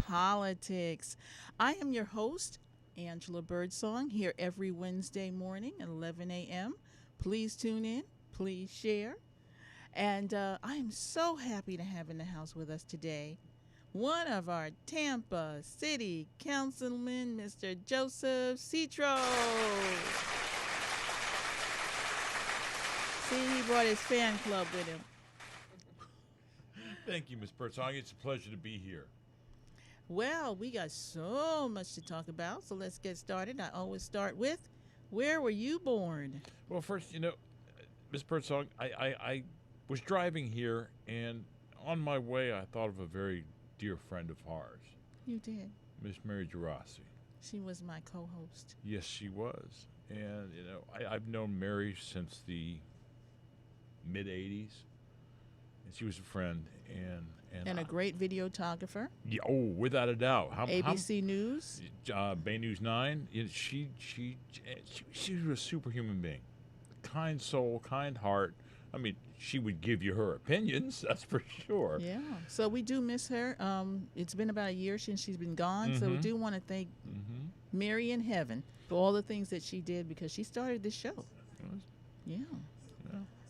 Politics. I am your host, Angela Birdsong, here every Wednesday morning at 11 a.m. Please tune in, please share. And I am so happy to have in the house with us today one of our Tampa City Councilmen, Mr. Joseph Citro. See, he brought his fan club with him. Thank you, Ms. Birdsong. It's a pleasure to be here. Well, we got so much to talk about, so let's get started. I always start with, where were you born? Well, first, Ms. Birdsong, I was driving here, and on my way, I thought of a very dear friend of ours. You did. Miss Mary Gerasi. She was my co-host. Yes, she was. And, I've known Mary since the mid-'80s, and she was a friend, and a great videographer. Yeah, without a doubt. ABC News. Bay News 9. She was a superhuman being. Kind soul, kind heart. I mean, she would give you her opinions, that's for sure. Yeah. So we do miss her. It's been about a year since she's been gone, so we do want to thank Mary in heaven for all the things that she did because she started this show. Yeah.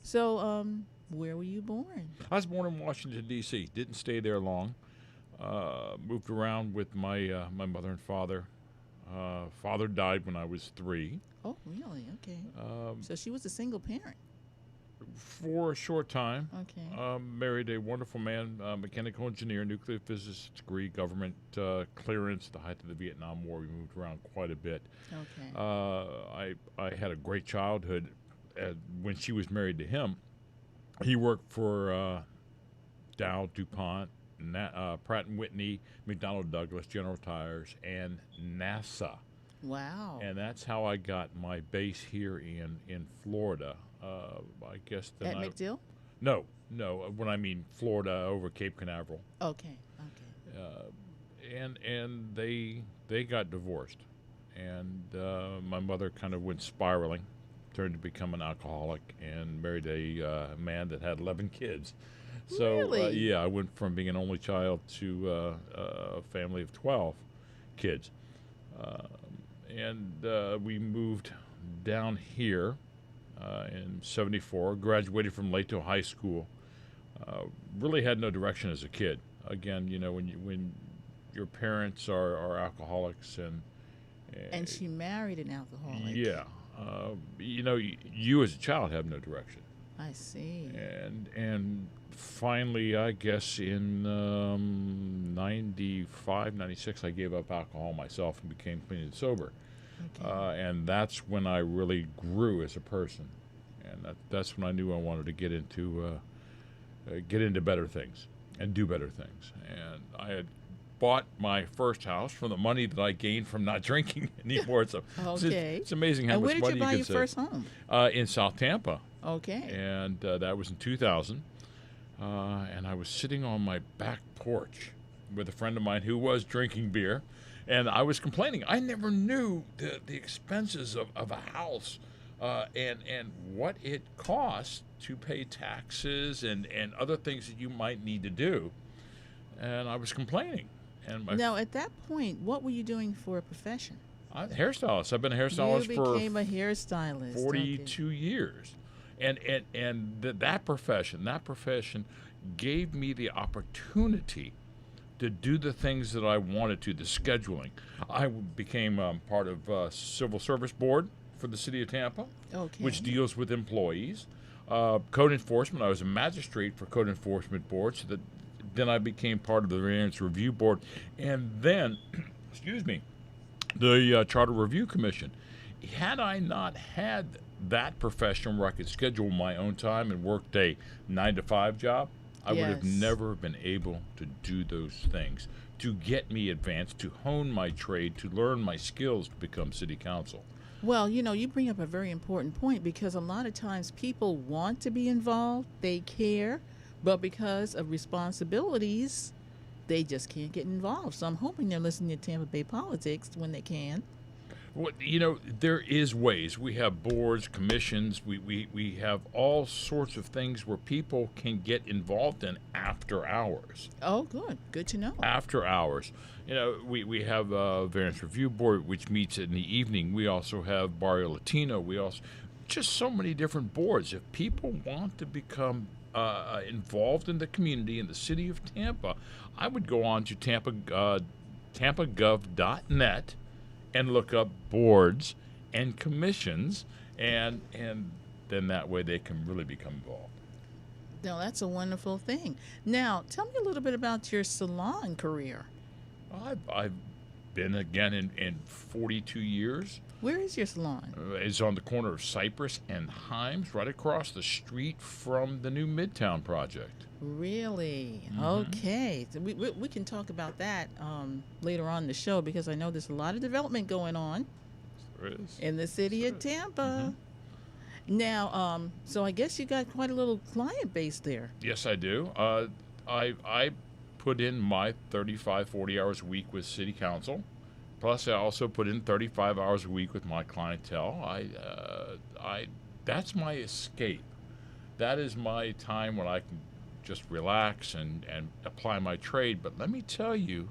So, where were you born? I was born in Washington, D.C. Didn't stay there long. Moved around with my mother and father. Father died when I was 3. Oh, really? Okay. So she was a single parent. For a short time. Okay. Married a wonderful man, mechanical engineer, nuclear physics degree, government clearance at the height of the Vietnam War. We moved around quite a bit. Okay. I had a great childhood. When she was married to him, he worked for Dow, DuPont, Pratt & Whitney, McDonnell Douglas, General Tires, and NASA. Wow. And that's how I got my base here in Florida. I guess at MacDill? No. When I mean Florida, over Cape Canaveral. Okay. And they got divorced, and my mother kind of went spiraling, turned to become an alcoholic, and married a man that had 11 kids. So really? I went from being an only child to a family of 12 kids, and we moved down here. In '74, graduated from Lato High School. Really had no direction as a kid. Again, when your parents are alcoholics and she married an alcoholic. Yeah, you as a child have no direction. I see. And finally, I guess in 95, 96, I gave up alcohol myself and became clean and sober. Okay. And that's when I really grew as a person, and that's when I knew I wanted to get into better things and do better things. And I had bought my first house from the money that I gained from not drinking anymore. So okay. It's amazing how much money you can save. Where did you buy your first home? In South Tampa. Okay. And that was in 2000. And I was sitting on my back porch with a friend of mine who was drinking beer. And I was complaining. I never knew the expenses of a house and what it costs to pay taxes and other things that you might need to do. And I was complaining. And now, at that point, what were you doing for a profession? Hairstylist. I've been a hairstylist for... You became a hairstylist. 42 years. And that profession gave me the opportunity to do the things that I wanted to, the scheduling. I became part of Civil Service Board for the City of Tampa, which deals with employees. Code enforcement, I was a magistrate for Code Enforcement Board, so then I became part of the Variance Review Board, and then, the Charter Review Commission. Had I not had that profession where I could schedule my own time and work a 9-to-5 job, I would have never been able to do those things, to get me advanced, to hone my trade, to learn my skills to become city council. Well, you bring up a very important point because a lot of times people want to be involved, they care, but because of responsibilities, they just can't get involved. So I'm hoping they're listening to Tampa Bay Politics when they can. What there is ways. We have boards, commissions. We have all sorts of things where people can get involved in after hours. Oh, good. Good to know. After hours, we have a variance review board which meets in the evening. We also have Barrio Latino. We also just so many different boards. If people want to become involved in the community in the city of Tampa, I would go on to tampagov.net and look up boards and commissions, and then that way they can really become involved. No, that's a wonderful thing. Now, tell me a little bit about your salon career. I've been again in 42 years. Where is your salon? It's on the corner of Cypress and Himes, right across the street from the new Midtown project. Really? Mm-hmm. Okay. So we can talk about that later on in the show, because I know there's a lot of development going on There is. in the city of Tampa. Mm-hmm. Now, so I guess you got quite a little client base there. Yes, I do. I put in my 35, 40 hours a week with city council. Plus, I also put in 35 hours a week with my clientele. That's my escape. That is my time when I can just relax and apply my trade. But let me tell you,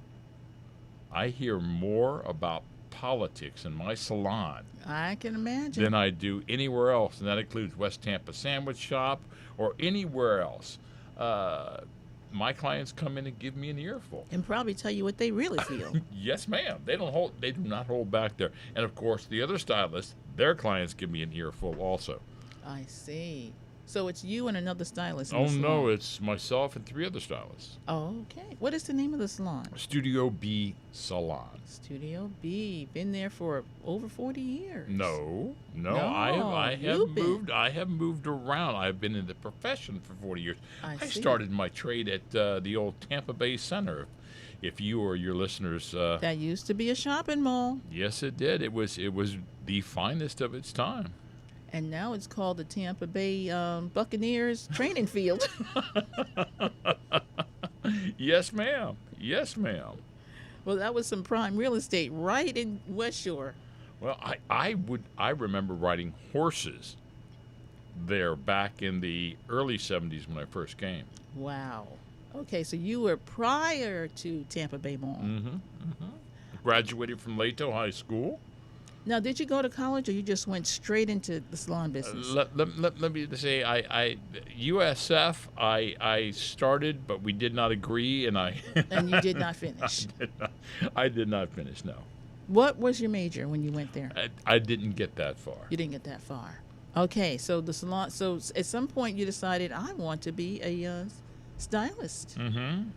I hear more about politics in my salon I can imagine. than I do anywhere else, and that includes West Tampa Sandwich Shop or anywhere else. My clients come in and give me an earful. And probably tell you what they really feel. Yes, ma'am. They do not hold back there. And of course, the other stylists, their clients give me an earful also. I see. So it's you and another stylist in Oh the salon. no, it's myself and 3 other stylists. Oh, okay. What is the name of the salon? Studio B Salon. Studio B. Been there for over 40 years. No, No, I have you've been. moved. I have moved around. I've been in the profession for 40 years. I see. started my trade at the old Tampa Bay Center. If you or your listeners, That used to be a shopping mall, yes, it did. It was the finest of its time. and now it's called the Tampa Bay Buccaneers training field. Yes, ma'am. Yes, ma'am. Well, that was some prime real estate right in West Shore. Well, I remember riding horses there back in the early 70s when I first came. Wow. Okay, so you were prior to Tampa Bay Mall. Graduated from Leto High School. Now, did you go to college, or you just went straight into the salon business? Let me say, USF, I started, but we did not agree, and And you did not finish. I did not finish, no. What was your major when you went there? I didn't get that far. You didn't get that far. Okay, so the salon. So at some point, you decided I want to be a stylist. Mm-hmm.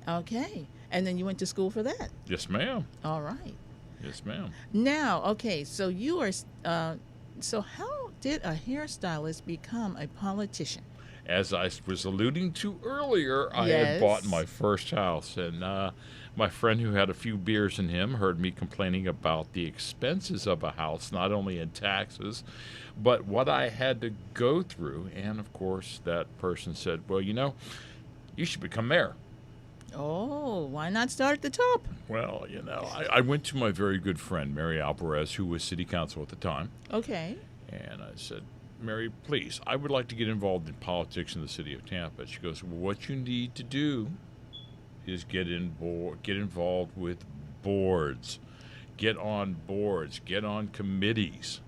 Okay, and then you went to school for that. Yes, ma'am. All right. Yes, ma'am. Now, okay, so you are. So how did a hairstylist become a politician? As I was alluding to earlier, I had Yes. bought my first house, and my friend who had a few beers in him heard me complaining about the expenses of a house, not only in taxes, but what I had to go through. And of course, that person said, well, you should become mayor. Oh, why not start at the top? Well, I went to my very good friend, Mary Alvarez, who was city council at the time, Okay. and I said, Mary, please, I would like to get involved in politics in the city of Tampa. She goes, well, what you need to do is get involved with boards, get on boards, get on committees,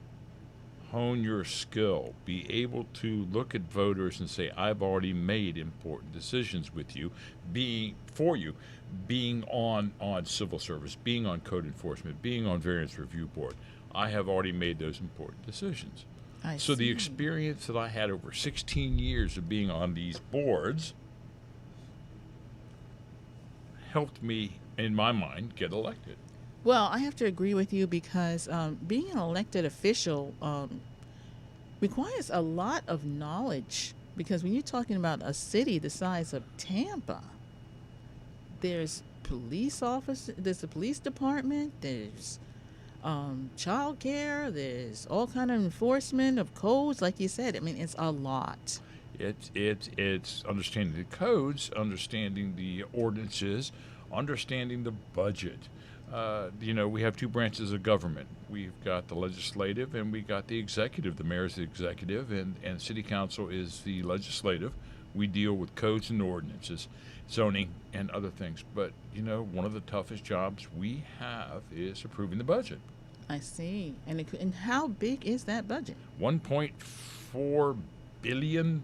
hone your skill, be able to look at voters and say, I've already made important decisions with you, being on civil service, being on code enforcement, being on variance review board. I have already made those important decisions. So the see. experience that I had over 16 years of being on these boards helped me, in my mind, get elected. Well, I have to agree with you, because being an elected official requires a lot of knowledge. Because when you're talking about a city the size of Tampa, there's police office, there's a police department, there's child care, there's all kind of enforcement of codes, like you said. I mean, it's a lot. It's understanding the codes, understanding the ordinances, understanding the budget, We have two branches of government. We've got the legislative and we got the executive. The mayor is the executive, and city council is the legislative. We deal with codes and ordinances, zoning, and other things. But, one of the toughest jobs we have is approving the budget. I see. And how big is that budget? $1.4 billion?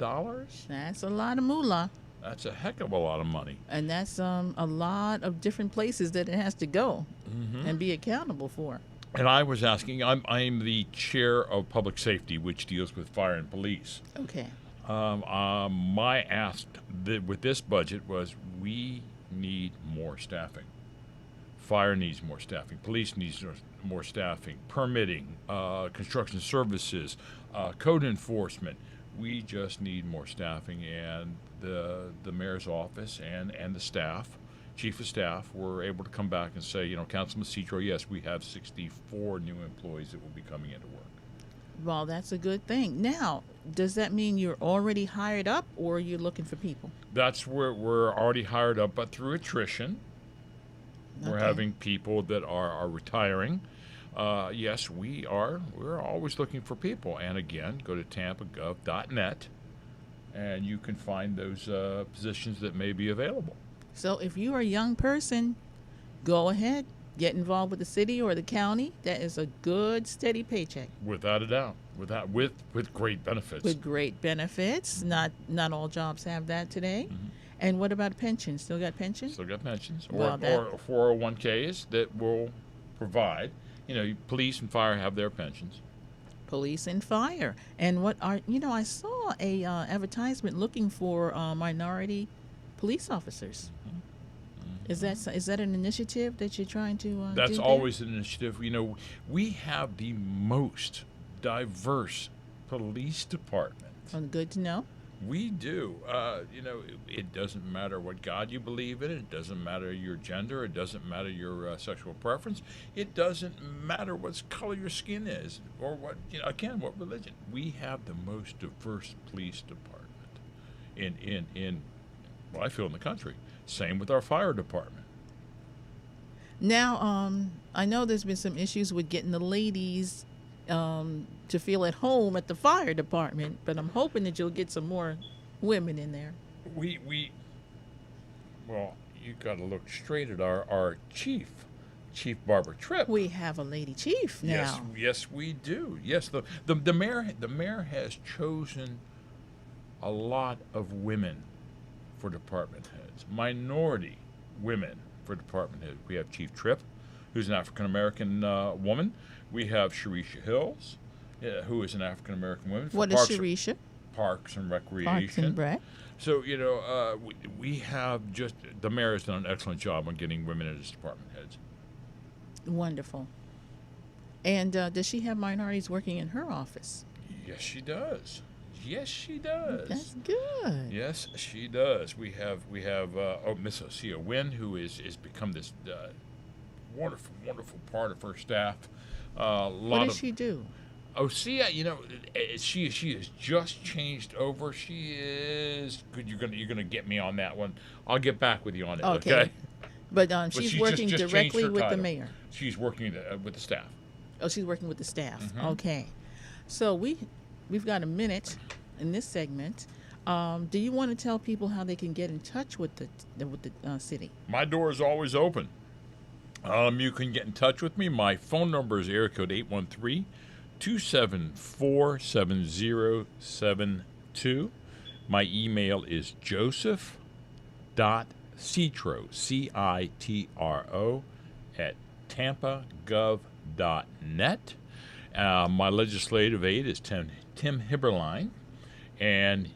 That's a lot of moolah. That's a heck of a lot of money. And that's a lot of different places that it has to go and be accountable for. And I was asking, I'm the chair of public safety, which deals with fire and police. Okay. My ask with this budget was we need more staffing. Fire needs more staffing. Police needs more staffing. Permitting, construction services, code enforcement. We just need more staffing, and the mayor's office and the staff, chief of staff, were able to come back and say, Councilman Citro, yes, we have 64 new employees that will be coming into work. Well, that's a good thing. Now, does that mean you're already hired up, or are you looking for people? That's where we're already hired up, but through attrition, we're having people that are retiring. Yes, we're always looking for people. And again, go to tampagov.net, and you can find those positions that may be available. So if you are a young person, go ahead, get involved with the city or the county. That is a good, steady paycheck. Without a doubt. With great benefits. With great benefits. Not all jobs have that today. Mm-hmm. And what about pensions? Still got pensions? Still got pensions. Well, or 401ks that will provide. Police and fire have their pensions. Police and fire. And I saw a advertisement looking for minority police officers. Mm-hmm. Is that an initiative that you're trying to That's do always an initiative. We have the most diverse police department. Good to know. We do. It doesn't matter what God you believe in. It doesn't matter your gender. It doesn't matter your sexual preference. It doesn't matter what color your skin is or what religion. We have the most diverse police department in I feel in the country. Same with our fire department. Now, I know there's been some issues with getting the ladies to feel at home at the fire department, but I'm hoping that you'll get some more women in there. You got to look straight at our Chief Barbara Tripp. We have a lady chief now. Yes, we do. Yes, the mayor has chosen a lot of women for department heads, minority women for department heads. We have Chief Tripp, who's an African American woman. We have Sharisha Hills, who is an African American woman. What is Sharisha? Parks and Recreation. Parks and Rec. So, we have the mayor has done an excellent job on getting women as department heads. Wonderful. And does she have minorities working in her office? Yes, she does. Yes, she does. That's good. Yes, she does. We have Miss Osea Wynn, who is become this wonderful part of her staff. What does she do? Osea, she has just changed over. She is good. You're gonna get me on that one. I'll get back with you on it. Okay. But she's working just directly with title. the mayor. She's working with the staff. Oh, she's working with the staff. Mm-hmm. Okay. So we've got a minute in this segment. Do you want to tell people how they can get in touch with the city? My door is always open. You can get in touch with me. My phone number is area code 813-274-7072. My email is joseph.citro, C-I-T-R-O, at tampagov.net. My legislative aide is Tim Hibberline. And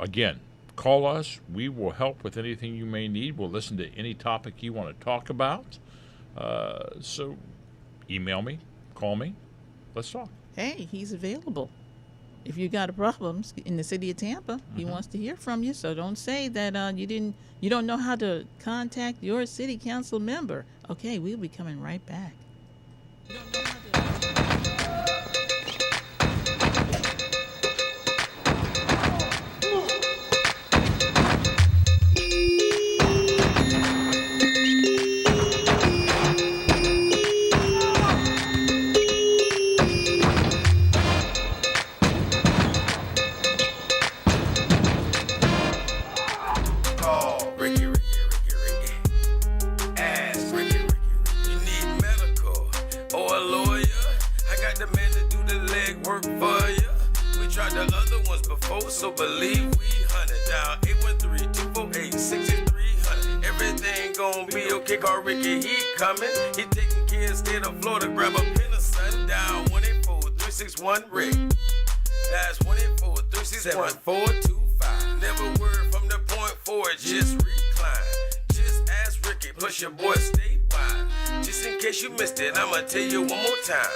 again, call us. We will help with anything you may need. We'll listen to any topic you want to talk about. So email me, call me. Let's talk. Hey, he's available. If you got problems in the city of Tampa, he wants to hear from you. So don't say that you don't know how to contact your city council member. Okay, we'll be coming right back. got the man to do the leg work for ya. We tried the other ones before, so believe we hunted down 813-248-6300. Everything gon' be okay, call Ricky, he coming. He taking care of state of Florida, grab a pen of sundown. 184-361-RICK. That's 184-361-7425. Never word from the point forward, just recline. Just ask Ricky, plus your boy statewide. Just in case you missed it, I'ma tell you one more time.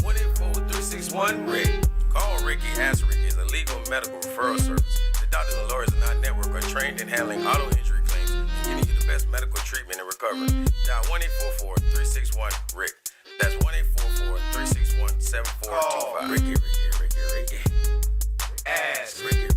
184-361-RICK. Call Ricky, ask Ricky. It's a legal medical referral service. The doctors and lawyers in our network are trained in handling auto injury claims and giving you the best medical treatment and recovery. Dial 1-844-361-RICK. That's 1-844-361-7425. Ricky. Ask Ricky.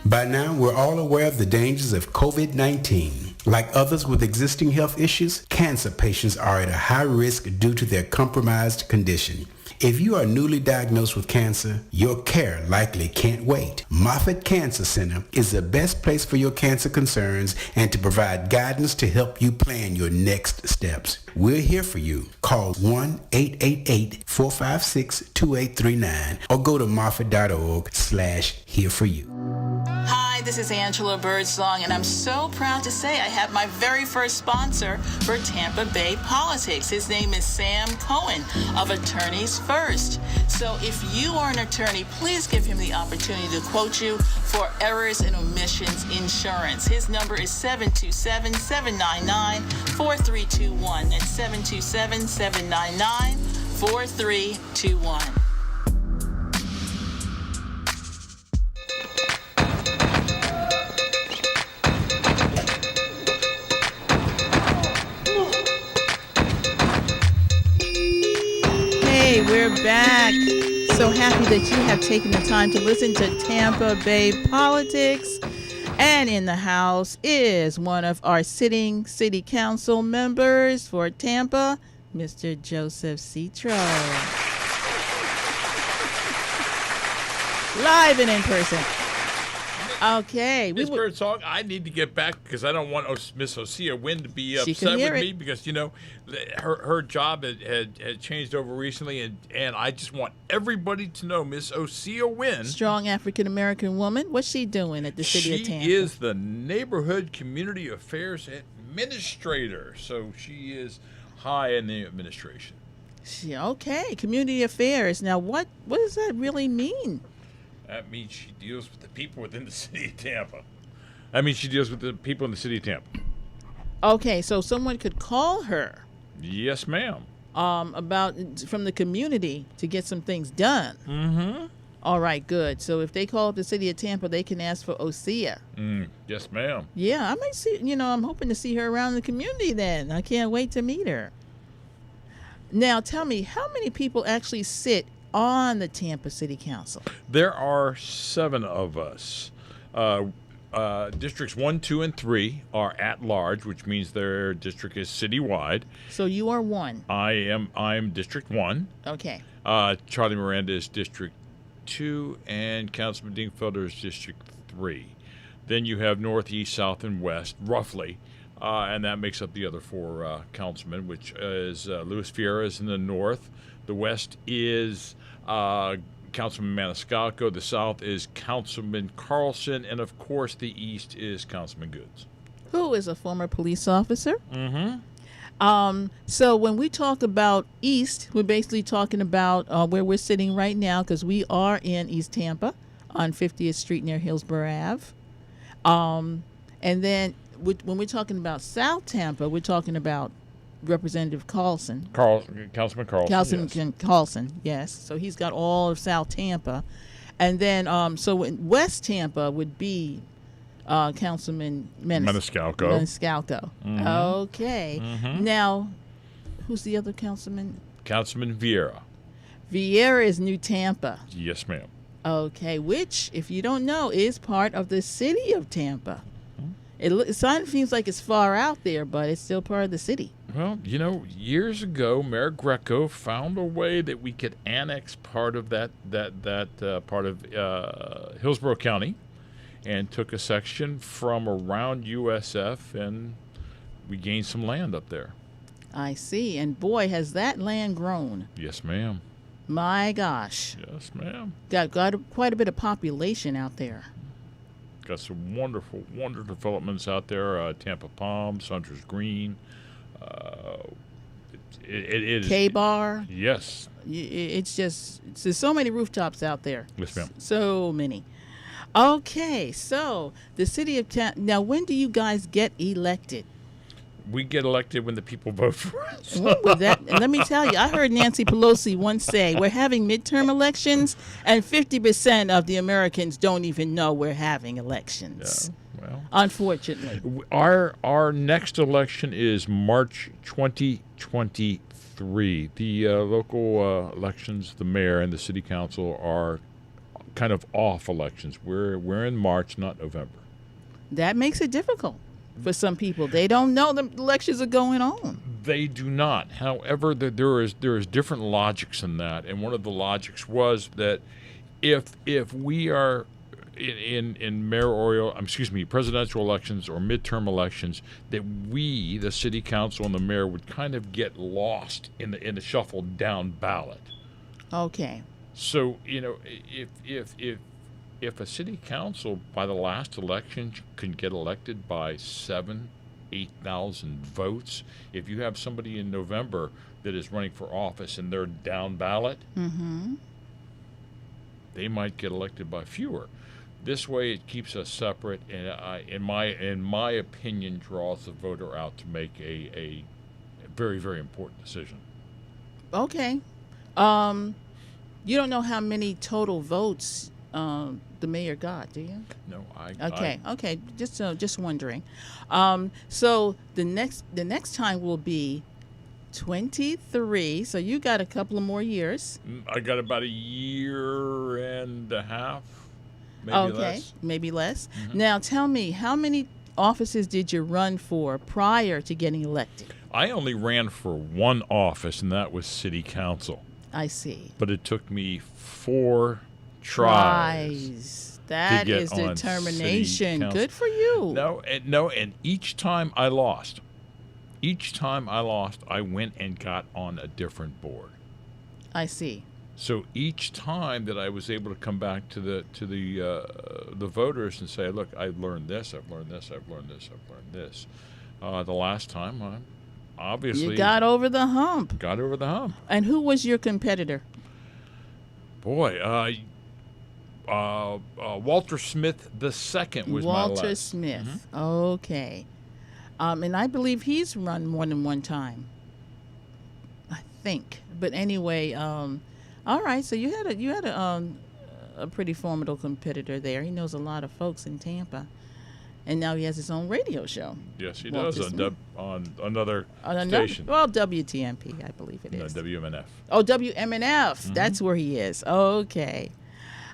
By now, we're all aware of the dangers of COVID-19. Like others with existing health issues, cancer patients are at a high risk due to their compromised condition. If you are newly diagnosed with cancer, your care likely can't wait. Moffitt Cancer Center is the best place for your cancer concerns and to provide guidance to help you plan your next steps. We're here for you. Call 1-888-456-2839 or go to moffitt.org/here-for-you. Hi, this is Angela Birdsong, and I'm so proud to say I have my very first sponsor for Tampa Bay politics. His name is Sam Cohen of Attorneys First. So if you are an attorney, please give him the opportunity to quote you for errors and omissions insurance. His number is 727-799-4321. That's 727-799-4321. Hey, we're back. So happy that you have taken the time to listen to Tampa Bay Politics. And in the house is one of our sitting city council members for Tampa, Mr. Joseph Citro. Live and in person. Okay. Miss Birdsong, I need to get back because I don't want Miss Osea Wynn to be She upset can hear with it. me because, you know, her job had changed over recently, and I just want everybody to know Miss Osea Wynn. Strong African-American woman. What's she doing at the city of Tampa? She is the Neighborhood Community Affairs Administrator, so she is high in the administration. Okay, community affairs. Now, what does that really mean? That means she deals with the people within the city of Tampa. That means she deals with the people in the city of Tampa. Okay, so someone could call her Yes, ma'am. about from the community to get some things done. Mm-hmm. All right, good. So if they call up the city of Tampa, they can ask for Osea. Yes, ma'am. Yeah, I might see. I'm hoping to see her around the community then. I can't wait to meet her. Now, tell me, how many people actually sit on the Tampa City Council? There are 7 of us. Districts 1, 2, and 3 are at large, which means their district is citywide. So you are one. I'm District 1. Okay. Charlie Miranda is District 2, and Councilman Dingfelder is District 3. Then you have North, East, South, and West, roughly, and that makes up the other 4 councilmen, which is Luis Fiera is in the North. The West is Councilman Maniscalco. The South is Councilman Carlson. And, of course, the East is Councilman Goods. Who is a former police officer. Mm-hmm. So when we talk about East, we're basically talking about where we're sitting right now, because we are in East Tampa on 50th Street near Hillsborough Ave. And then when we're talking about South Tampa, we're talking about Representative Councilman Carlson. Councilman yes. Carlson, yes. So he's got all of South Tampa. And then, so in West Tampa would be Councilman Maniscalco. Mm-hmm. Okay. Mm-hmm. Now, who's the other councilman? Councilman Vieira. Vieira is New Tampa. Yes, ma'am. Okay, which, if you don't know, is part of the city of Tampa. It seems like it's far out there, but it's still part of the city. Well, you know, years ago, Mayor Greco found a way that we could annex part of that part of Hillsborough County, and took a section from around USF, and we gained some land up there. I see. And boy, has that land grown. Yes, ma'am. My gosh. Yes, ma'am. Got quite a bit of population out there. Got some wonderful developments out there. Tampa Palms, Hunter's Green. Uh, it is. K-Bar. Yes. It's just, there's so many rooftops out there. Yes, ma'am. So many. Okay, so the city of Tampa. Now, when do you guys get elected? We get elected when the people vote for us. Ooh, and let me tell you, I heard Nancy Pelosi once say, we're having midterm elections, and 50% of the Americans don't even know we're having elections. Yeah, well, unfortunately. Our next election is March 2023. The local elections, the mayor and the city council, are kind of off elections. We're in March, not November. That makes it difficult for some people. They don't know the elections are going on. They do not. However, there is different logics in that, and one of the logics was that if we are in presidential elections or midterm elections, that we, the city council and the mayor, would kind of get lost in the shuffled down ballot. Okay. So if a city council by the last election can get elected by 8,000 votes, if you have somebody in November that is running for office and they're down ballot, they might get elected by fewer. This way, it keeps us separate, and in my opinion, draws the voter out to make a very, very important decision. Okay. You don't know how many total votes the mayor got, do you? No, Okay. Just wondering. So the next time will be 23. So you got a couple of more years. I got about a year and a half, maybe less. Maybe less. Now tell me, how many offices did you run for prior to getting elected? I only ran for one office, and that was city council. I see. But it took me 4 tries. That is determination. Good for you. No, and each time I lost, I went and got on a different board. I see. So each time that I was able to come back to the voters and say, look, I've learned this, I've learned this, I've learned this, I've learned this. The last time, obviously, you got over the hump. And who was your competitor? Boy, Walter Smith II was my last. Walter Smith. Okay. And I believe he's run more than one time. I think. But anyway, all right. So you had a pretty formidable competitor there. He knows a lot of folks in Tampa, and now he has his own radio show. Yes, he does on another station. Well, WTMP, I believe it is. WMNF. Oh, WMNF. That's where he is. Okay.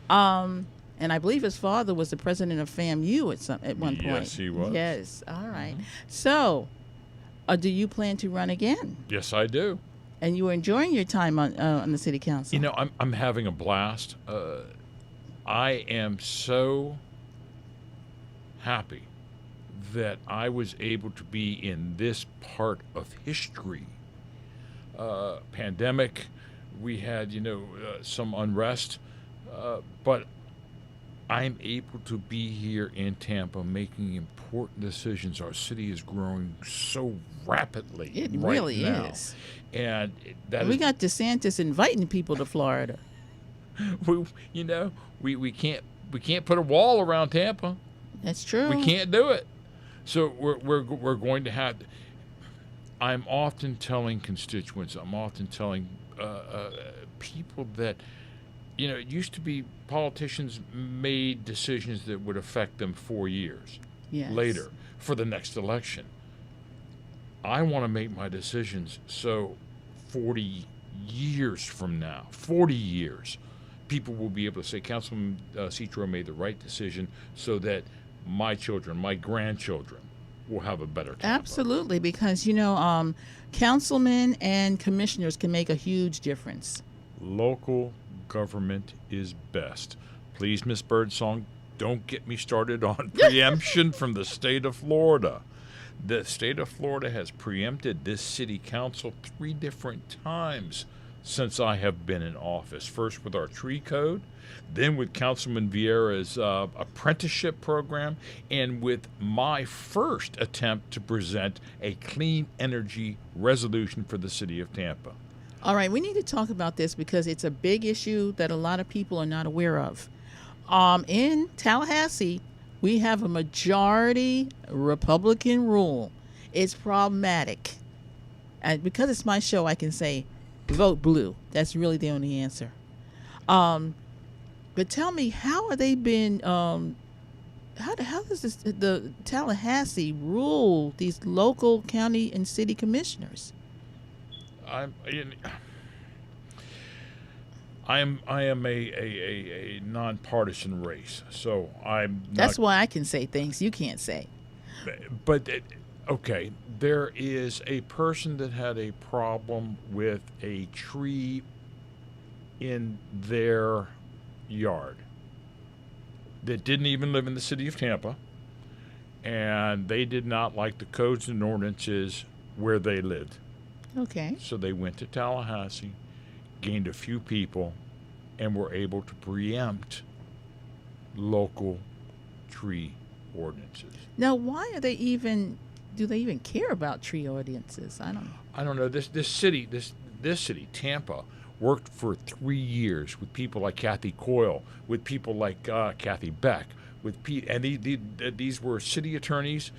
And I believe his father was the president of FAMU at one point. Yes, he was. Yes. All right. So, do you plan to run again? Yes, I do. And you were enjoying your time on the city council. You know, I'm having a blast. I am so happy that I was able to be in this part of history. Pandemic, we had some unrest, but I'm able to be here in Tampa making important decisions. Our city is growing so rapidly. It right really now. is. And we got DeSantis inviting people to Florida. We can't put a wall around Tampa. That's true. We can't do it. So we're going to have. I'm often telling constituents. I'm often telling people that. It used to be politicians made decisions that would affect them 4 years later for the next election. I want to make my decisions so 40 years from now, 40 years, people will be able to say, Councilman Citro made the right decision so that my children, my grandchildren will have a better Tampa. Absolutely, because, councilmen and commissioners can make a huge difference. Local government is best. Please, Miss Birdsong, don't get me started on preemption from the state of Florida. The state of Florida has preempted this city council 3 different times since I have been in office. First with our tree code, then with Councilman Vieira's apprenticeship program, and with my first attempt to present a clean energy resolution for the city of Tampa. All right, we need to talk about this because it's a big issue that a lot of people are not aware of. In Tallahassee, we have a majority Republican rule. It's problematic. And because it's my show, I can say vote blue. That's really the only answer. But tell me, how are they been? How does the Tallahassee rule these local county and city commissioners? I am a nonpartisan race, so I'm not. That's why I can say things you can't say. But okay, there is a person that had a problem with a tree in their yard that didn't even live in the city of Tampa, and they did not like the codes and ordinances where they lived. Okay. So they went to Tallahassee, gained a few people, and were able to preempt local tree ordinances. Now, why are they even? Do they even care about tree ordinances? I don't know. I don't know. This city, Tampa, worked for 3 years with people like Kathy Coyle, with people like Kathy Beck, and these were city attorneys,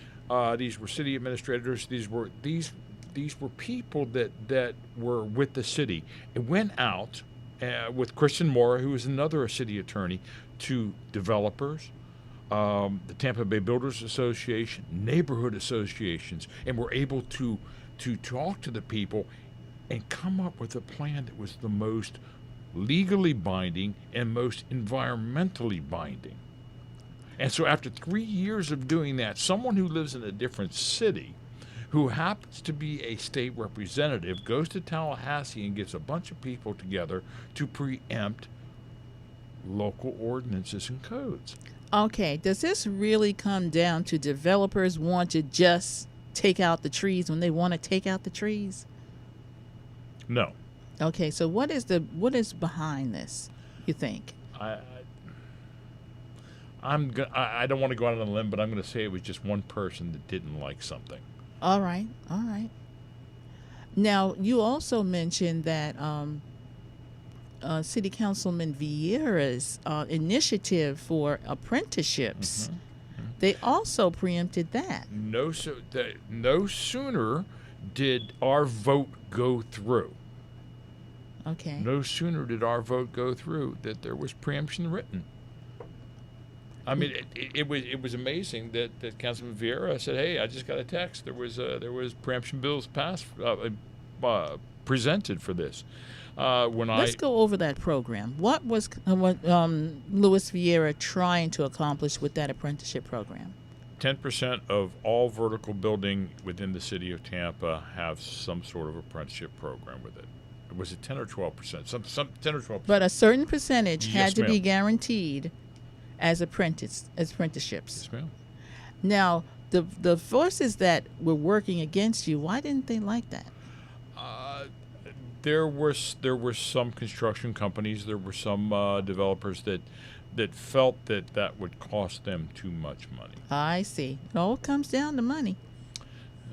these were city administrators, these were people that were with the city. It went out with Kristen Mora, who was another city attorney, to developers, the Tampa Bay Builders Association, neighborhood associations, and were able to talk to the people and come up with a plan that was the most legally binding and most environmentally binding. And so after 3 years of doing that, someone who lives in a different city, who happens to be a state representative, goes to Tallahassee and gets a bunch of people together to preempt local ordinances and codes. Okay, does this really come down to developers want to just take out the trees when they want to take out the trees? No. Okay, so what is behind this, you think? I don't want to go out on a limb, but I'm going to say it was just one person that didn't like something. All right. Now, you also mentioned that City Councilman Vieira's initiative for apprenticeships, they also preempted that. No sooner did our vote go through. Okay. No sooner did our vote go through that there was preemption written. I mean, it was amazing that Councilman Vieira said, "Hey, I just got a text. There was preemption bills passed, presented for this." Let's go over that program. What was Louis Vieira trying to accomplish with that apprenticeship program? 10% of all vertical building within the city of Tampa have some sort of apprenticeship program with it. Was it 10 or 12%? Some 10 or 12%. But a certain percentage Yes, had to be ma'am. guaranteed as apprenticeships. Yes, ma'am. Now, the forces that were working against you, why didn't they like that? There were some construction companies, there were some developers that felt that would cost them too much money. I see. It all comes down to money.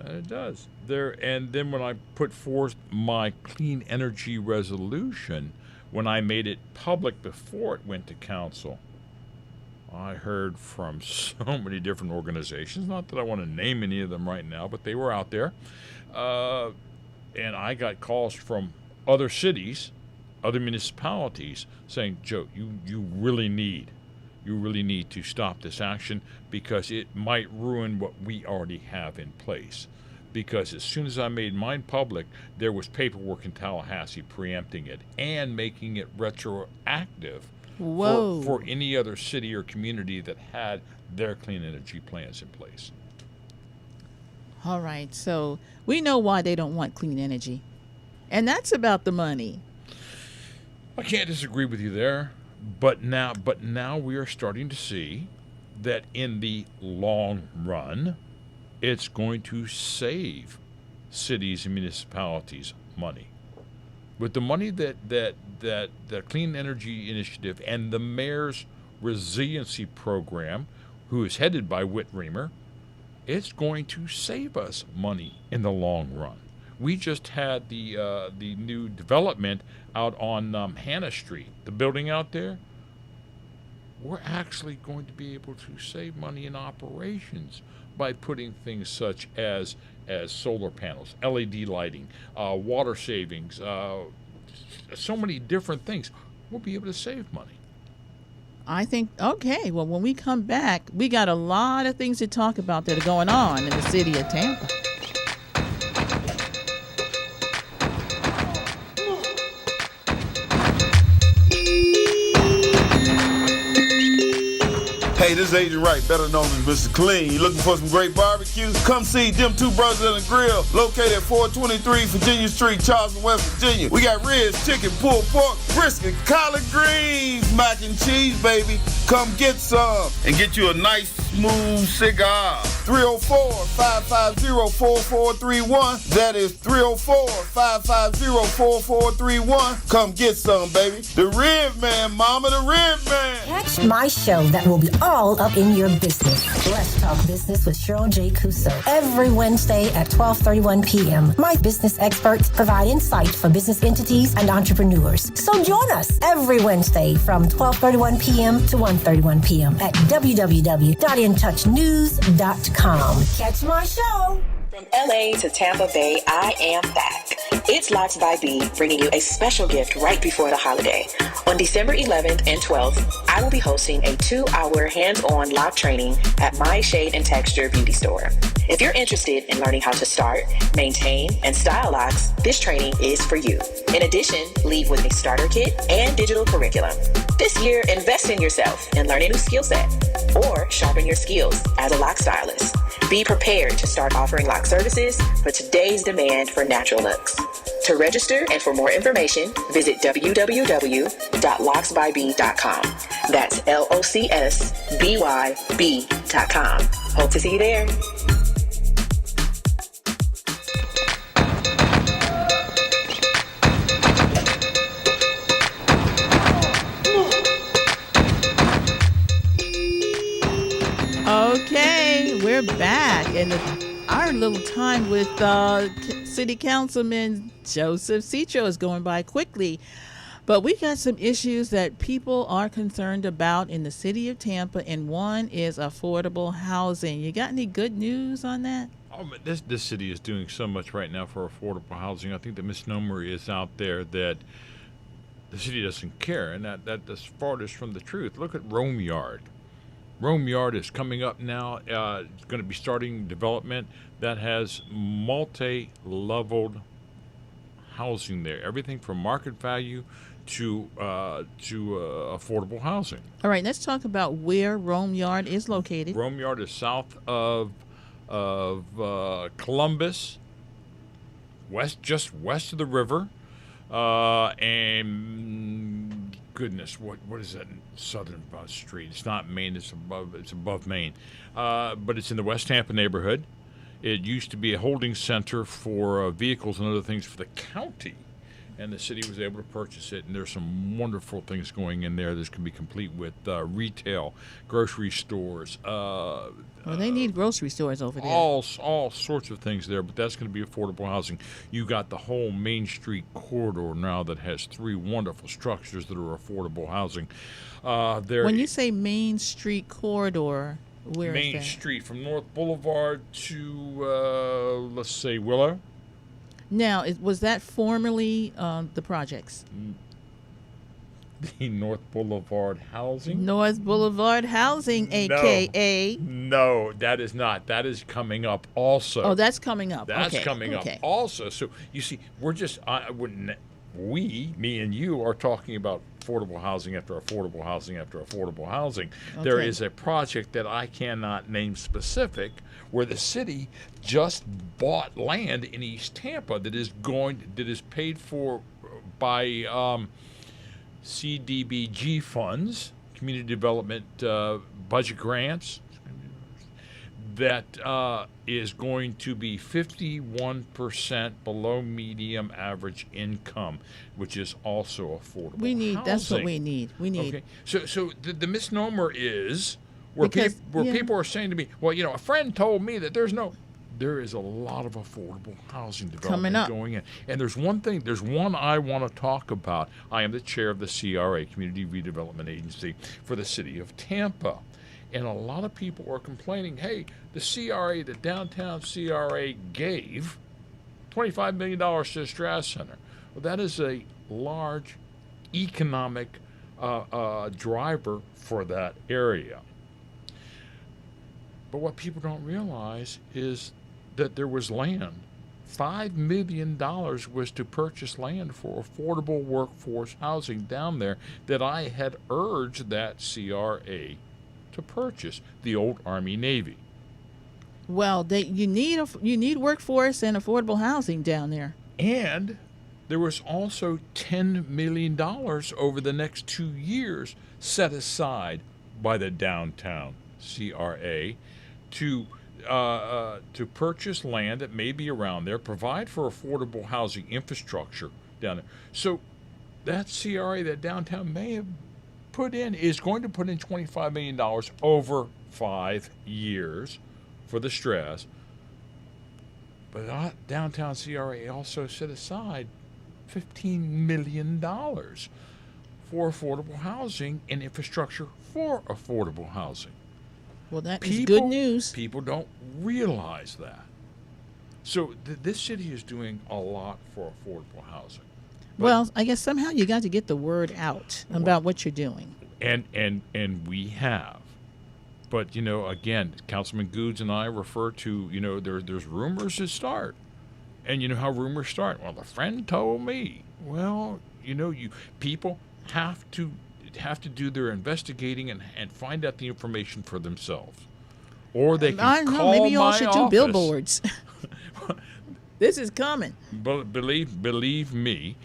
It does. And then when I put forth my clean energy resolution, when I made it public before it went to council, I heard from so many different organizations, not that I want to name any of them right now, but they were out there. And I got calls from other cities, other municipalities saying, "Joe, you really need to stop this action because it might ruin what we already have in place." Because as soon as I made mine public, there was paperwork in Tallahassee preempting it and making it retroactive for any other city or community that had their clean energy plans in place. All right. So we know why they don't want clean energy. And that's about the money. I can't disagree with you there, but now we are starting to see that in the long run, it's going to save cities and municipalities money. with the money that the Clean Energy Initiative and the mayor's resiliency program, who is headed by Whit Reamer, it's going to save us money in the long run. We just had the new development out on Hannah Street, the building out there. We're actually going to be able to save money in operations by putting things such as solar panels, LED lighting, water savings, so many different things. We'll be able to save money. I think, okay, well, when we come back, we got a lot of things to talk about that are going on in the city of Tampa. Hey, this is Agent Wright, better known as Mr. Clean. You looking for some great barbecue? Come see them two brothers in the grill, located at 423 Virginia Street, Charleston, West Virginia. We got ribs, chicken, pulled pork, brisket, collard greens, mac and cheese, baby. Come get some and get you a nice, smooth cigar. 304-550-4431. That is 304-550-4431. Come get some, baby. The Rib Man, mama, the Rib Man. Catch my show that will be all up in your business. Let's Talk Business with Cheryl J. Cuso. Every Wednesday at 12:31 p.m. My business experts provide insight for business entities and entrepreneurs. So join us every Wednesday from 12:31 p.m. to 1:31 p.m. at www.intouchnews.com. Catch my show. From LA to Tampa Bay, I am back. It's Locks by B, bringing you a special gift right before the holiday. On December 11th and 12th, I will be hosting a 2-hour hands-on lock training at my Shade and Texture beauty store. If you're interested in learning how to start, maintain, and style locks, this training is for you. In addition, leave with a starter kit and digital curriculum. This year, invest in yourself and learn a new skill set, or sharpen your skills as a lock stylist. Be prepared to start offering lock services for today's demand for natural looks. To register and for more information, visit www.locksbyb.com. That's LOCSBYB.com. Hope to see you there. Okay, we're back, and our little time with City Councilman Joseph Citro is going by quickly, but we got some issues that people are concerned about in the city of Tampa, and one is affordable housing. You got any good news on that? Oh, this city is doing so much right now for affordable housing. I think the misnomer is out there that the city doesn't care, and that's farthest from the truth. Look at Rome Yard. Rome Yard is coming up now. It's going to be starting development that has multi-leveled housing there. Everything from market value to affordable housing. All right, let's talk about where Rome Yard is located. Rome Yard is south of Columbus, just west of the river, and goodness, what is that southern street? It's not Main. It's above Main, but it's in the West Tampa neighborhood. It used to be a holding center for vehicles and other things for the county, and the city was able to purchase it. And there's some wonderful things going in there. This can be complete with retail, grocery stores. Well, they need grocery stores over there. All sorts of things there, but that's going to be affordable housing. You got the whole Main Street corridor now that has 3 wonderful structures that are affordable housing. When you say Main Street corridor, where Main is that? Street from North Boulevard to let's say Willow. Now, was that formerly the projects? The North Boulevard housing. North Boulevard housing, a.k.a. No, that is not. That is coming up also. Oh, that's coming up. That's okay. coming up also. So you see, me and you are talking about affordable housing after affordable housing after affordable housing. Okay. There is a project that I cannot name specific where the city just bought land in East Tampa that is paid for by CDBG funds, community development budget grants. that is going to be 51% below medium average income, which is also affordable. That's what housing. we need. We need. Okay. So the misnomer is where Because, people are saying to me, well, a friend told me that there is a lot of affordable housing Coming development up. going in. And there's one I want to talk about. I am the chair of the CRA, Community Redevelopment Agency, for the city of Tampa. And a lot of people are complaining, hey, the CRA, the downtown CRA gave $25 million to the Strass Center. Well, that is a large economic driver for that area. But what people don't realize is that there was land. $5 million was to purchase land for affordable workforce housing down there that I had urged that CRA to purchase, the old Army Navy. Well, you need workforce and affordable housing down there. And there was also $10 million over the next 2 years set aside by the downtown CRA to purchase land that may be around there, provide for affordable housing infrastructure down there. So that CRA that downtown may have is going to put in $25 million over 5 years for the stress. But downtown CRA also set aside $15 million for affordable housing and infrastructure for affordable housing. Well, that is good news. People don't realize that. So this city is doing a lot for affordable housing. Well, I guess somehow you got to get the word out about what you're doing. And we have. But, again, Councilman Goods and I refer to, there's rumors that start. And you know how rumors start? Well, a friend told me. Well, people have to do their investigating and find out the information for themselves. Or they can I don't know, call maybe you all my should office. do billboards. This is coming. Believe me,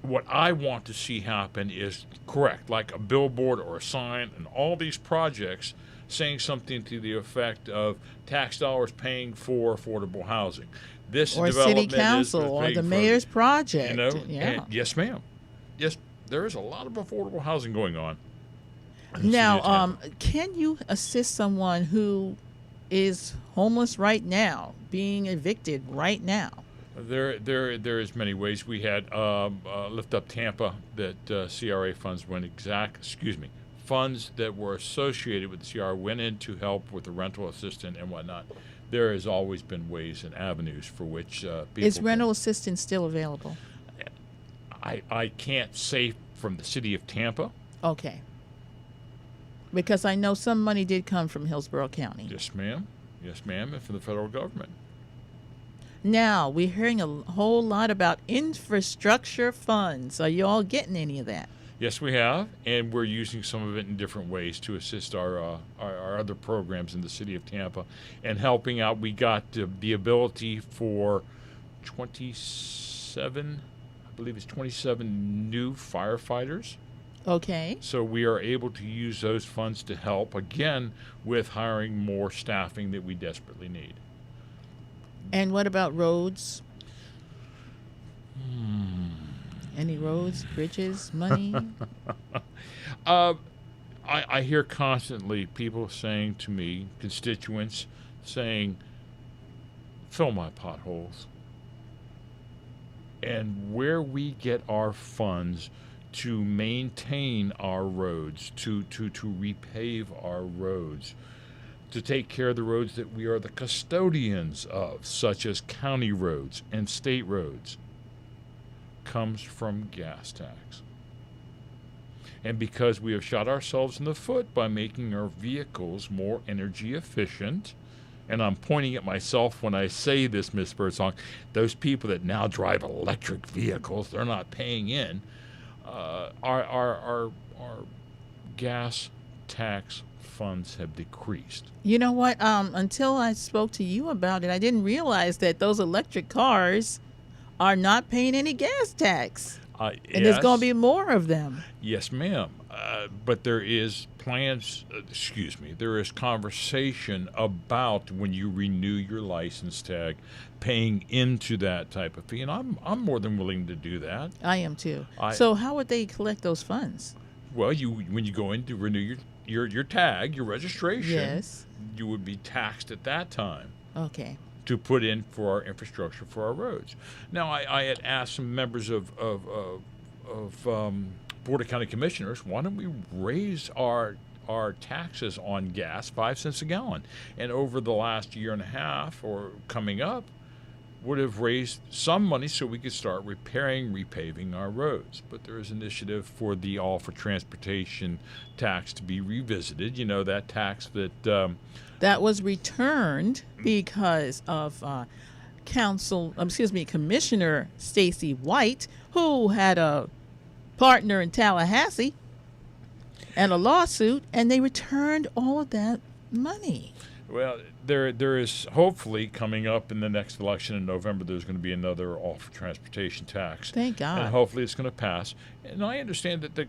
what I want to see happen is correct, like a billboard or a sign, and all these projects saying something to the effect of tax dollars paying for affordable housing. This or development city council is or paying the for mayor's project. Yeah. And yes, ma'am. Yes, there is a lot of affordable housing going on. Now, can you assist someone who is homeless right now, being evicted right now? There is many ways. We had Lift Up Tampa that CRA funds funds that were associated with the CRA went in to help with the rental assistance and whatnot. There has always been ways and avenues for which people. Is rental assistance still available? I can't say from the city of Tampa. Okay. Because I know some money did come from Hillsborough County. Yes, ma'am. Yes, ma'am, and from the federal government. Now, we're hearing a whole lot about infrastructure funds. Are you all getting any of that? Yes, we have, and we're using some of it in different ways to assist our other programs in the city of Tampa and helping out. We got the ability for 27 new firefighters. Okay. So we are able to use those funds to help, again, with hiring more staffing that we desperately need. And what about roads? Any roads, bridges, money? I hear constantly people saying to me, constituents saying, fill my potholes. And where we get our funds to maintain our roads, to repave our roads, to take care of the roads that we are the custodians of, such as county roads and state roads, comes from gas tax. And because we have shot ourselves in the foot by making our vehicles more energy efficient, and I'm pointing at myself when I say this, Miss Birdsong, those people that now drive electric vehicles, they're not paying in. Our gas tax funds have decreased. You know what? Until I spoke to you about it, I didn't realize that those electric cars are not paying any gas tax. And there's going to be more of them. Yes, ma'am. But there is there is conversation about when you renew your license tag, paying into that type of fee, and I'm more than willing to do that. I am too. So how would they collect those funds? Well, when you go in to renew your tag, your registration, Yes. you would be taxed at that time Okay. to put in for our infrastructure for our roads. Now, I had asked some members of Board of County Commissioners, why don't we raise our taxes on gas 5 cents a gallon? And over the last year and a half or coming up, would have raised some money so we could start repaving our roads. But there is initiative for the All for Transportation tax to be revisited. You know, that tax that That was returned because of Commissioner Stacy White, who had a partner in Tallahassee and a lawsuit, and they returned all of that money. Well, there is hopefully coming up in the next election in November, there's going to be another All for Transportation tax. Thank God. And hopefully it's going to pass. And I understand that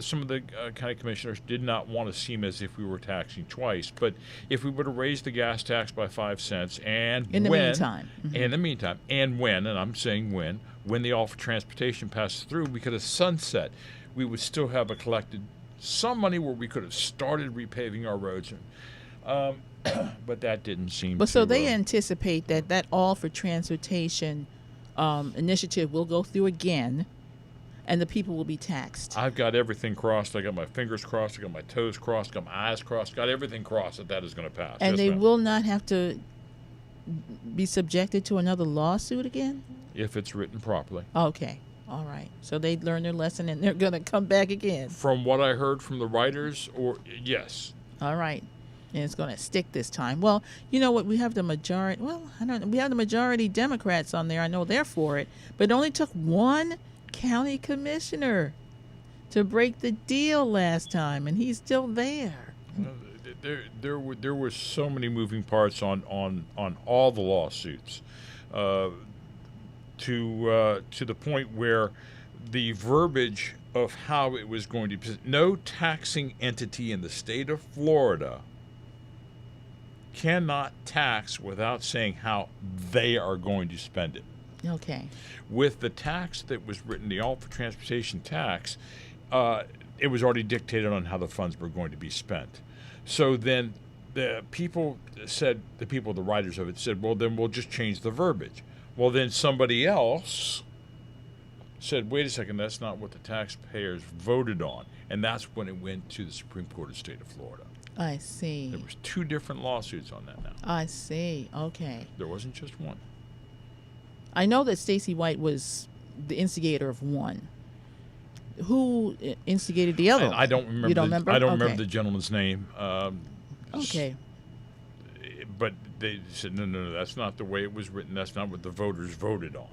some of the county commissioners did not want to seem as if we were taxing twice. But if we were to raise the gas tax by 5 cents and in the meantime, and I'm saying when the All for Transportation passes through, we could have sunset. We would still have collected some money where we could have started repaving our roads. But that didn't seem But to... so they anticipate that All for Transportation initiative will go through again, and the people will be taxed. I've got everything crossed. I got my fingers crossed. I got my toes crossed. Got my eyes crossed. Got everything crossed that is going to pass. And Yes, they ma'am. will not have to be subjected to another lawsuit again? If it's written properly. Okay. All right. So they learned their lesson, and they're going to come back again. From what I heard from the writers, yes. All right. And it's going to stick this time. Well, you know what? We have the majority. Well, I don't know. We have the majority Democrats on there. I know they're for it. But it only took one county commissioner to break the deal last time, and he's still there. There were so many moving parts on all the lawsuits, to the point where the verbiage of how it was going to be. No taxing entity in the state of Florida cannot tax without saying how they are going to spend it. Okay. With the tax that was written, the All for Transportation tax, it was already dictated on how the funds were going to be spent. So then the writers of it said, well, then we'll just change the verbiage. Well, then somebody else said, wait a second, that's not what the taxpayers voted on. And that's when it went to the Supreme Court of the state of Florida. I see. There was 2 different lawsuits on that now. I see. Okay. There wasn't just one. I know that Stacy White was the instigator of one. Who instigated the other? I don't remember. You don't remember? I don't Okay. remember the gentleman's name. Okay. But they said, no, that's not the way it was written. That's not what the voters voted on.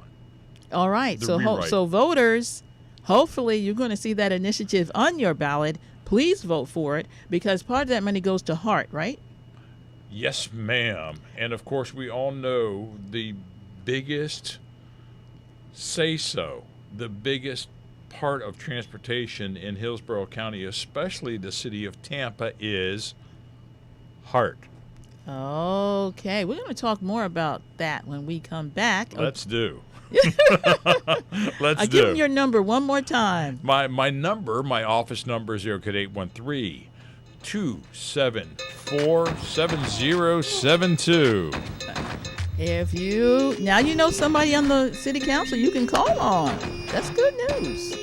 All right. The So rewrite. so voters, hopefully you're going to see that initiative on your ballot. Please vote for it, because part of that money goes to HART, right? Yes, ma'am. And of course, we all know the biggest the biggest part of transportation in Hillsborough County, especially the city of Tampa, is HART. Okay. We're going to talk more about that when we come back. Let's do. Give them your number one more time. My office number is 813-274-7072. If you know somebody on the city council you can call on. That's good news.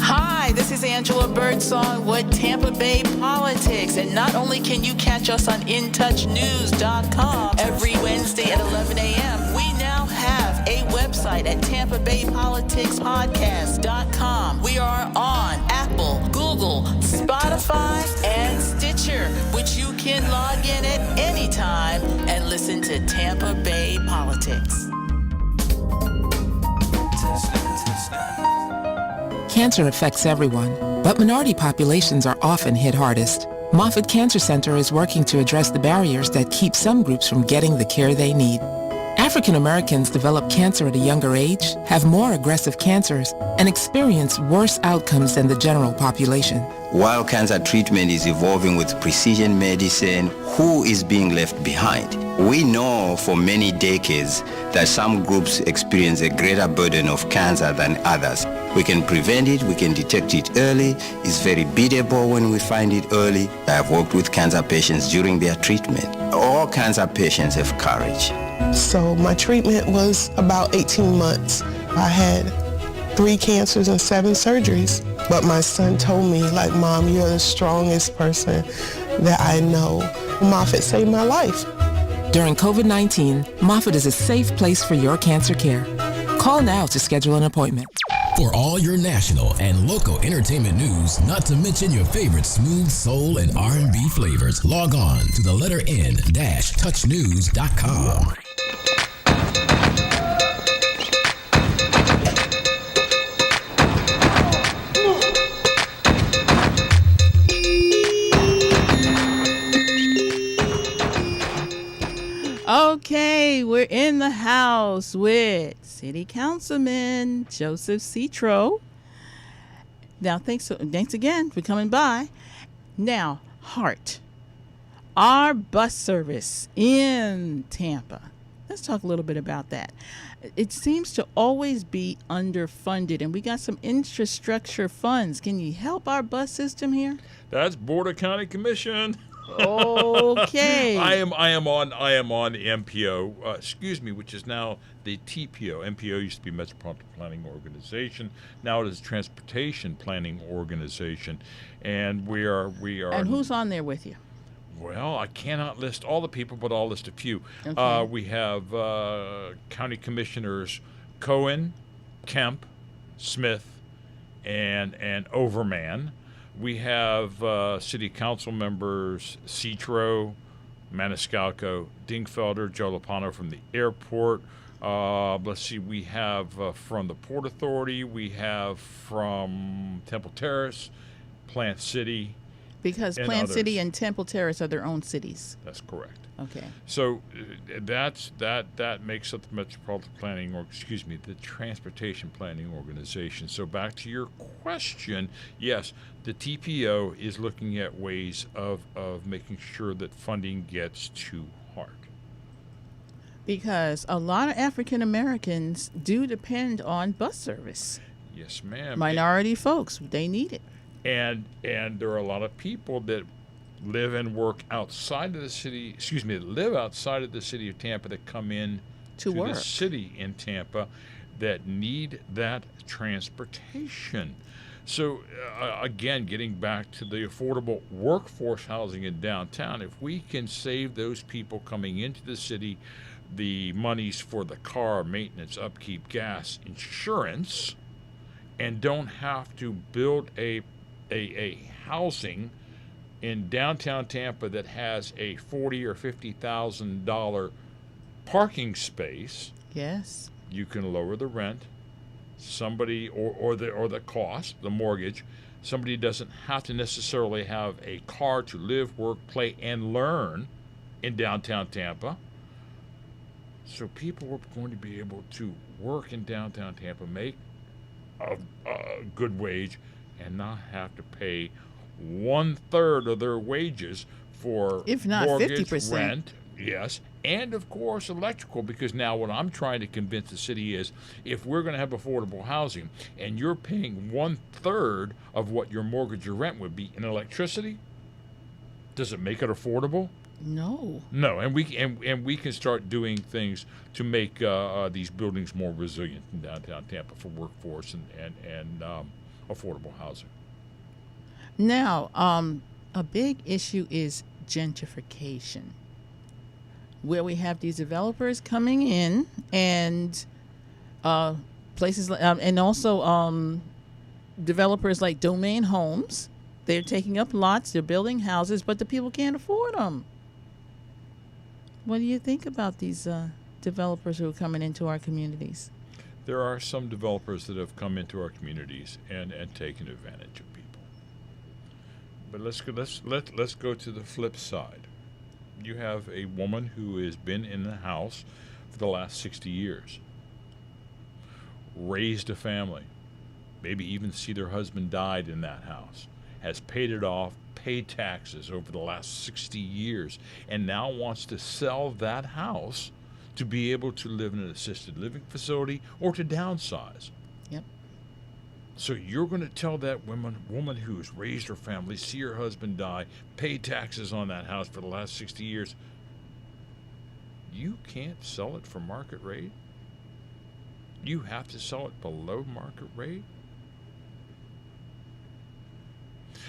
Hi, this is Angela Birdsong with Tampa Bay Politics. And not only can you catch us on InTouchNews.com every Wednesday at 11 a.m., we now have a website at TampaBayPoliticsPodcast.com. We are on Apple, Google, Spotify, and Stitcher, which you can log in at any time and listen to Tampa Bay Politics. Cancer affects everyone, but minority populations are often hit hardest. Moffitt Cancer Center is working to address the barriers that keep some groups from getting the care they need. African Americans develop cancer at a younger age, have more aggressive cancers, and experience worse outcomes than the general population. While cancer treatment is evolving with precision medicine, who is being left behind? We know for many decades that some groups experience a greater burden of cancer than others. We can prevent it, we can detect it early. It's very beatable when we find it early. I have worked with cancer patients during their treatment. All cancer patients have courage. So my treatment was about 18 months. I had 3 cancers and 7 surgeries. But my son told me, like, Mom, you're the strongest person that I know. Moffitt saved my life. During COVID-19, Moffitt is a safe place for your cancer care. Call now to schedule an appointment. For all your national and local entertainment news, not to mention your favorite smooth soul and R&B flavors, log on to the letter N-touchnews.com. Okay, we're in the house with City Councilman Joseph Citro. Now, thanks again for coming by. Now, Hart, our bus service in Tampa. Let's talk a little bit about that. It seems to always be underfunded, and we got some infrastructure funds. Can you help our bus system here? That's Board of County Commission. Okay. I am on MPO, which is now the TPO. MPO used to be Metropolitan Planning Organization. Now it is Transportation Planning Organization, and we are. And who's on there with you? Well, I cannot list all the people, but I'll list a few. Okay. We have County Commissioners Cohen, Kemp, Smith, and Overman. We have City Council members Citro, Maniscalco, Dingfelder, Joe Lopano from the airport. Let's see, we have from the Port Authority, we have from Temple Terrace, Plant City. Because Plant City and Temple Terrace are their own cities. That's correct. Okay. So that makes up the Metropolitan Planning, the Transportation Planning Organization. So back to your question, yes, the TPO is looking at ways of making sure that funding gets to Hart. Because a lot of African Americans do depend on bus service. Yes, ma'am. Minority folks, they need it. And there are a lot of people that live and work outside of the city, that live outside of the city of Tampa that come in to work. The city in Tampa that need that transportation. So, again, getting back to the affordable workforce housing in downtown, if we can save those people coming into the city the monies for the car, maintenance, upkeep, gas, insurance, and don't have to build a housing in downtown Tampa that has a $40,000 or $50,000 parking space. Yes. You can lower the rent. Somebody or the cost, the mortgage. Somebody doesn't have to necessarily have a car to live, work, play, and learn in downtown Tampa. So people are going to be able to work in downtown Tampa, make a good wage, and not have to pay 1/3 of their wages for if not mortgage, 50%. rent, yes, and of course electrical. Because now what I'm trying to convince the city is, if we're going to have affordable housing and you're paying 1/3 of what your mortgage or rent would be in electricity, does it make it affordable? No. No, and we can start doing things to make these buildings more resilient in downtown Tampa for workforce and affordable housing. Now, a big issue is gentrification, where we have these developers coming in and places, and also developers like Domain Homes. They're taking up lots, they're building houses, but the people can't afford them. What do you think about these developers who are coming into our communities? There are some developers that have come into our communities and taken advantage of people. But let's go to the flip side. You have a woman who has been in the house for the last 60 years, raised a family, maybe even see their husband died in that house, has paid it off, paid taxes over the last 60 years, and now wants to sell that house to be able to live in an assisted living facility or to downsize. Yep. So you're going to tell that woman who has raised her family, see her husband die, paid taxes on that house for the last 60 years, you can't sell it for market rate? You have to sell it below market rate?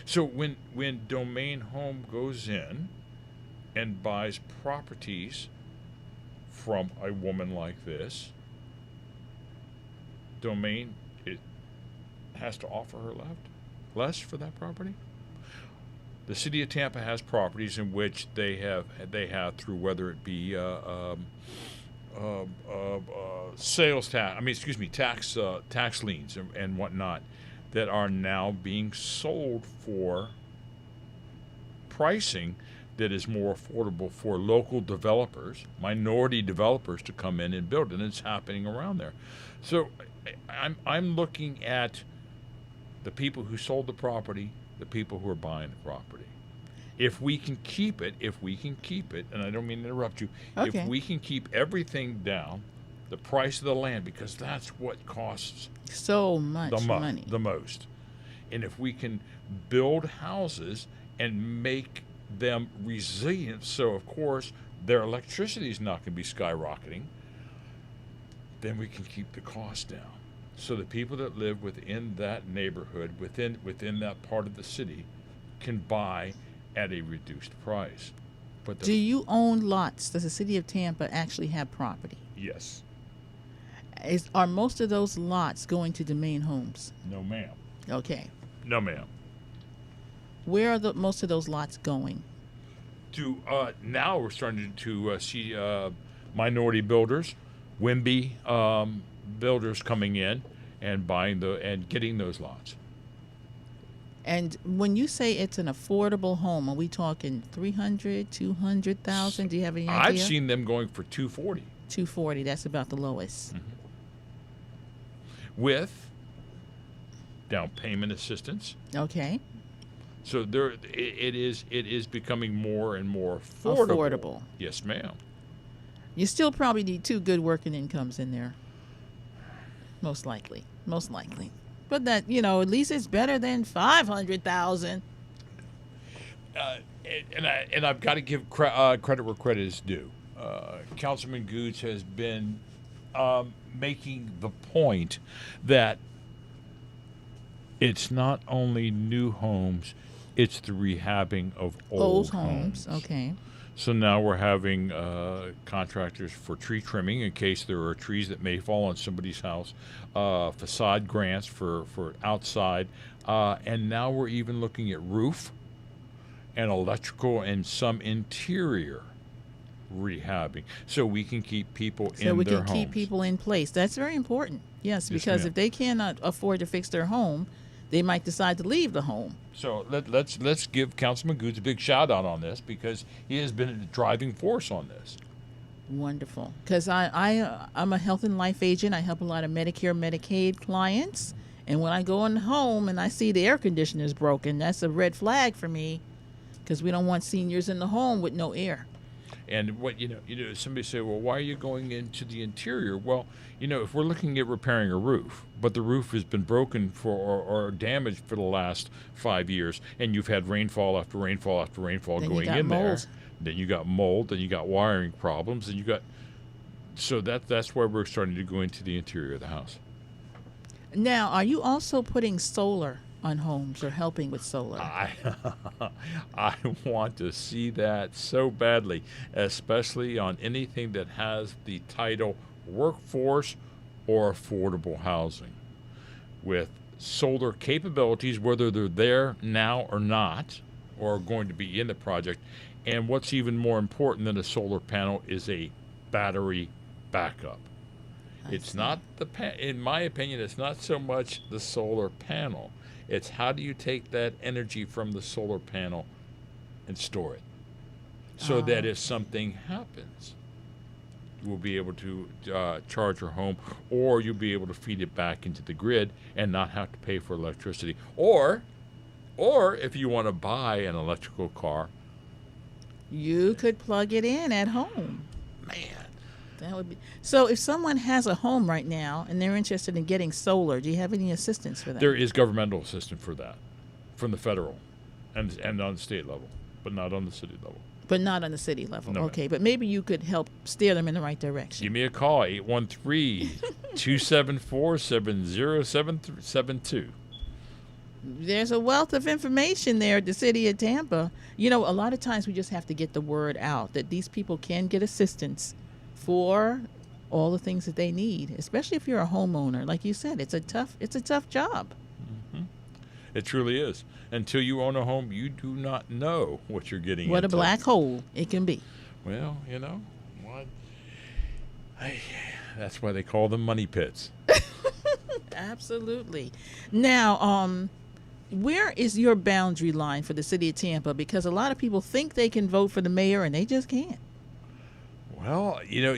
So when Domain Home goes in and buys properties from a woman like this, Domain has to offer her less for that property. The city of Tampa has properties in which they have through whether it be sales tax, tax liens and whatnot, that are now being sold for pricing that is more affordable for local developers, minority developers, to come in and build, and it's happening around there. So I'm looking at the people who sold the property, the people who are buying the property. If we can keep it, and I don't mean to interrupt you, Okay. if we can keep everything down, the price of the land, because that's what costs So much money. the most. And if we can build houses and make them resilient, so of course their electricity is not going to be skyrocketing, then we can keep the cost down. So the people that live within that neighborhood, within that part of the city, can buy at a reduced price. But Do you own lots? Does the city of Tampa actually have property? Yes. Are most of those lots going to Domain Homes? No, ma'am. Okay. No, ma'am. Where are most of those lots going? To now we're starting to see minority builders, WIMBY builders coming in and buying and getting those lots. And when you say it's an affordable home, are we talking 300, 200,000? Do you have any idea? I've seen them going for 240. 240. That's about the lowest. Mm-hmm. With down payment assistance. Okay. So it is becoming more and more affordable. Yes, ma'am. You still probably need 2 good working incomes in there. Most likely. But that, at least it's better than 500,000. And I've got to give credit where credit is due. Councilman Goods has been making the point that it's not only new homes, it's the rehabbing of old homes. Okay. So now we're having contractors for tree trimming in case there are trees that may fall on somebody's house, facade grants for outside, and now we're even looking at roof and electrical and some interior rehabbing, so we can keep people in their homes. So we can keep people in place. That's very important. Yes, because ma'am. if they cannot afford to fix their home, they might decide to leave the home. So let's give Councilman Goods a big shout out on this, because he has been a driving force on this. Wonderful. Because I'm a health and life agent. I help a lot of Medicare, Medicaid clients. And when I go in the home and I see the air conditioner is broken, that's a red flag for me, because we don't want seniors in the home with no air. And what somebody say, well, why are you going into the interior? Well, if we're looking at repairing a roof, but the roof has been broken or damaged for the last 5 years, and you've had rainfall after rainfall after rainfall Then going you got in there, mold. then you got mold, then you got wiring problems, and so that's why we're starting to go into the interior of the house. Now, are you also putting solar on homes or helping with solar? I want to see that so badly, especially on anything that has the title workforce or affordable housing, with solar capabilities, whether they're there now or not, or going to be in the project. And what's even more important than a solar panel is a battery backup. It's not in my opinion, it's not so much the solar panel. It's how do you take that energy from the solar panel and store it so that if something happens, we'll be able to charge your home, or you'll be able to feed it back into the grid and not have to pay for electricity. Or if you want to buy an electrical car, you could plug it in at home. man, That would be. So if someone has a home right now and they're interested in getting solar, do you have any assistance for that? there is governmental assistance for that from the federal and on the state level, but not on the city level. But not on the city level. No, Okay, but maybe you could help steer them in the right direction. Give me a call, 813-274-7072. There's a wealth of information there at the city of Tampa. You know, a lot of times we just have to get the word out that these people can get assistance for all the things that they need, especially if you're a homeowner. Like you said, it's a tough job. Mm-hmm. It truly is. Until you own a home, you do not know what you're getting What into. a black hole it can be. Well, you know, what? That's why they call them money pits. Absolutely. Now, where is your boundary line for the city of Tampa? Because a lot of people think they can vote for the mayor and they just can't. Well, you know,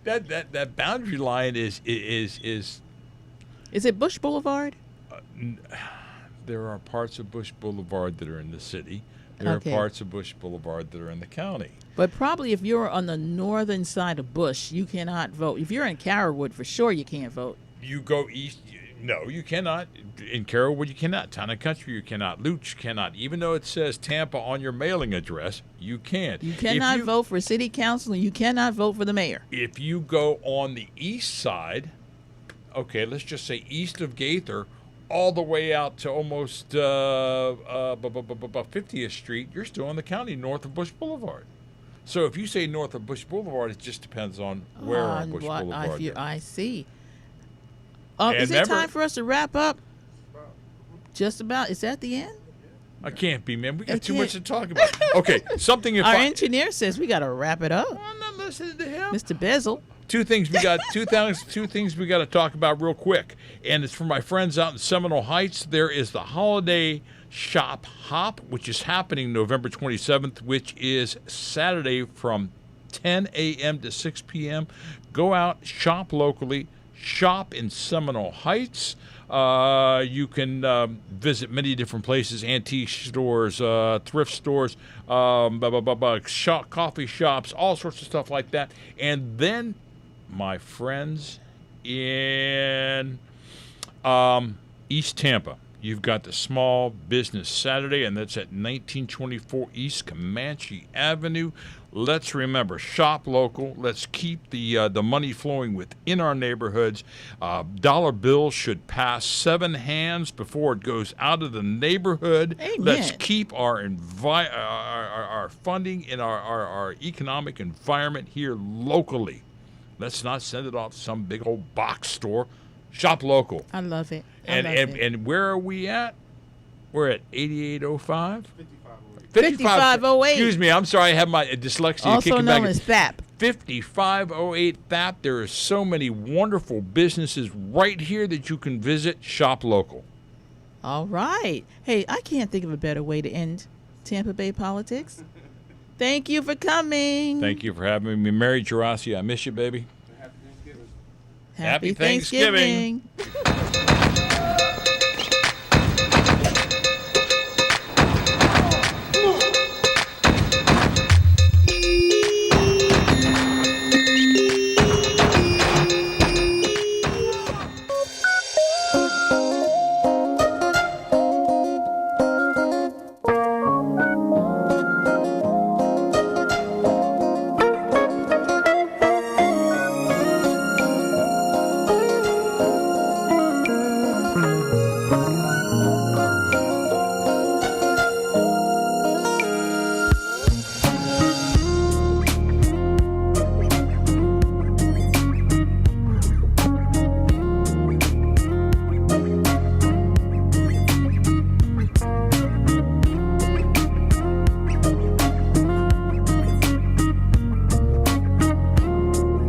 that boundary line is Is it Bush Boulevard? there are parts of Bush Boulevard that are in the city. There Okay. are parts of Bush Boulevard that are in the county. But probably if you're on the northern side of Bush, you cannot vote. If you're in Carrollwood, for sure you can't vote. You go east. No, you cannot. In Carrollwood, you cannot. Town and Country, you cannot. Luch, you cannot. Even though it says Tampa on your mailing address, you can't. You cannot vote for city council, and you cannot vote for the mayor. If you go on the east side, okay, let's just say east of Gaither, all the way out to almost 50th Street, you're still in the county north of Bush Boulevard. So if you say north of Bush Boulevard, it just depends on where on Bush Boulevard. I see. And Is it remember- time for us to wrap up? Just about. Is that the end? I can't be, man. We got I too much to can't. talk about. Okay, something if Our engineer says we got to wrap it up. I'm not listening to him. Mr. Bezel. Two things we got to talk about real quick, and it's for my friends out in Seminole Heights. There is the holiday shop hop, which is happening November 27th, which is Saturday from 10 a.m. to 6 p.m. Go out, shop locally, shop in Seminole Heights. You can visit many different places, antique stores, thrift stores, coffee shops, all sorts of stuff like that. And then, my friends in East Tampa, you've got the Small Business Saturday, and that's at 1924 East Comanche Avenue. Let's remember, shop local. Let's keep the money flowing within our neighborhoods. Dollar bills should pass 7 hands before it goes out of the neighborhood. Amen. Let's keep our funding in our economic environment here locally. Let's not send it off to some big old box store. Shop local. I love it. And where are we at? We're at 8805? 5508. Excuse me, I'm sorry, I have my dyslexia Also kicking back. known as FAP. 5508 FAP. There are so many wonderful businesses right here that you can visit. Shop local. All right. Hey, I can't think of a better way to end Tampa Bay politics. Thank you for coming. Thank you for having me. Mary Gerasi, I miss you, baby. Happy Thanksgiving. Thanksgiving.